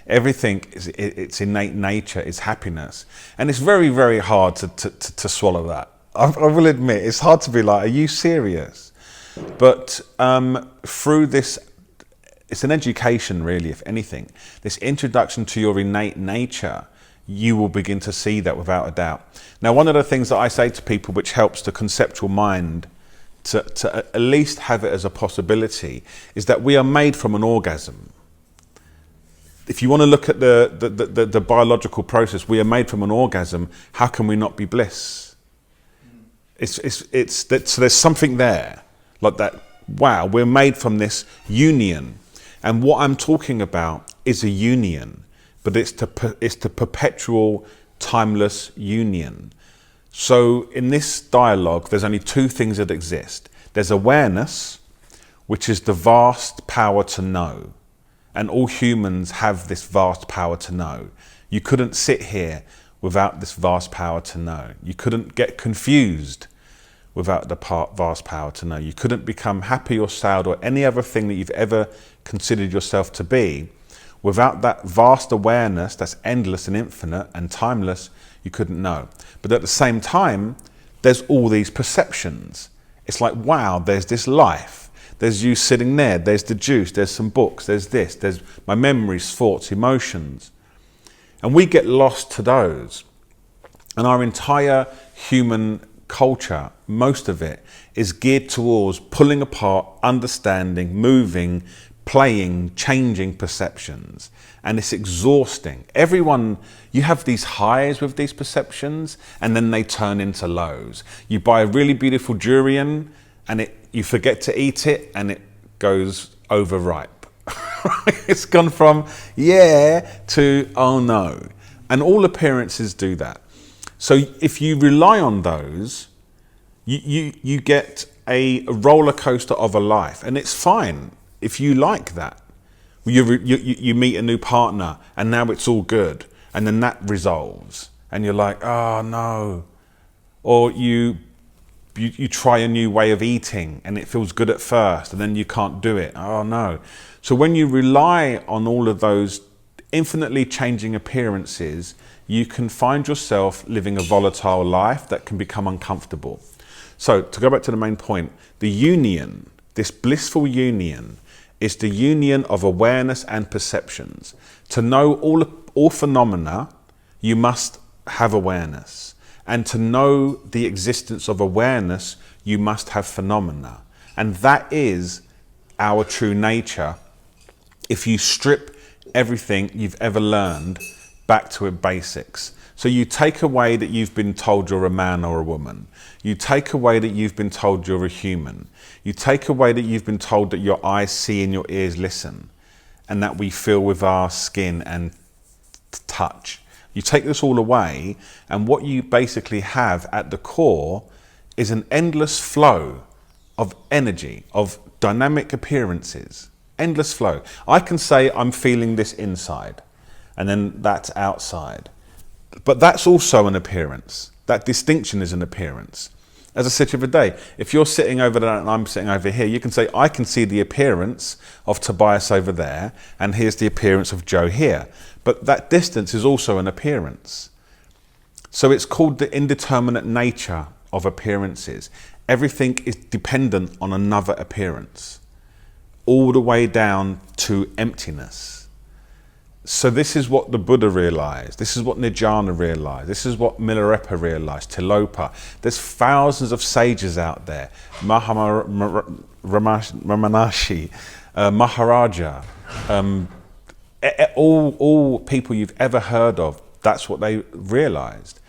Everything is its innate nature is happiness. And it's very, very hard to swallow that. I will admit, it's hard to be like, are you serious? But through this, it's an education really, if anything. This introduction to your innate nature, you will begin to see that without a doubt. Now, one of the things that I say to people which helps the conceptual mind to at least have it as a possibility is that we are made from an orgasm. If you want to look at the biological process, we are made from an orgasm. How can we not be bliss? So there's something there like that. Wow, we're made from this union. And what I'm talking about is a union, but it's the perpetual, timeless union. So in this dialogue, there's only two things that exist. There's awareness, which is the vast power to know. And all humans have this vast power to know. You couldn't sit here without this vast power to know. You couldn't get confused without the vast power to know. You couldn't become happy or sad or any other thing that you've ever considered yourself to be. Without that vast awareness that's endless and infinite and timeless, you couldn't know. But at the same time, there's all these perceptions. It's like, wow, there's this life. There's you sitting there, there's the juice, there's some books, there's this, there's my memories, thoughts, emotions. And we get lost to those. And our entire human culture, most of it, is geared towards pulling apart, understanding, moving, playing, changing perceptions. And it's exhausting. Everyone, you have these highs with these perceptions, and then they turn into lows. You buy a really beautiful durian, and you forget to eat it, and it goes overripe. It's gone from yeah to oh no. And all appearances do that. So if you rely on those, you get a roller coaster of a life, and it's fine if you like that. You meet a new partner, and now it's all good, and then that resolves, and you're like, oh no. Or you try a new way of eating, and it feels good at first, and then you can't do it. Oh no. So when you rely on all of those infinitely changing appearances, you can find yourself living a volatile life that can become uncomfortable. So to go back to the main point, the union, this blissful union, is the union of awareness and perceptions. To know all phenomena, you must have awareness. And to know the existence of awareness, you must have phenomena. And that is our true nature if you strip everything you've ever learned back to its basics. So you take away that you've been told you're a man or a woman. You take away that you've been told you're a human. You take away that you've been told that your eyes see and your ears listen, and that we feel with our skin and touch. You take this all away, and what you basically have at the core is an endless flow of energy, of dynamic appearances. Endless flow. I can say I'm feeling this inside, and then that's outside. But that's also an appearance. That distinction is an appearance. As I said the other day, if you're sitting over there and I'm sitting over here, you can say, I can see the appearance of Tobias over there, and here's the appearance of Joe here. But that distance is also an appearance. So it's called the indeterminate nature of appearances. Everything is dependent on another appearance, all the way down to emptiness. So this is what the Buddha realized. This is what Nijjana realized. This is what Milarepa realized, Tilopa. There's thousands of sages out there. Ramanashi, Maharaja, all people you've ever heard of, that's what they realized.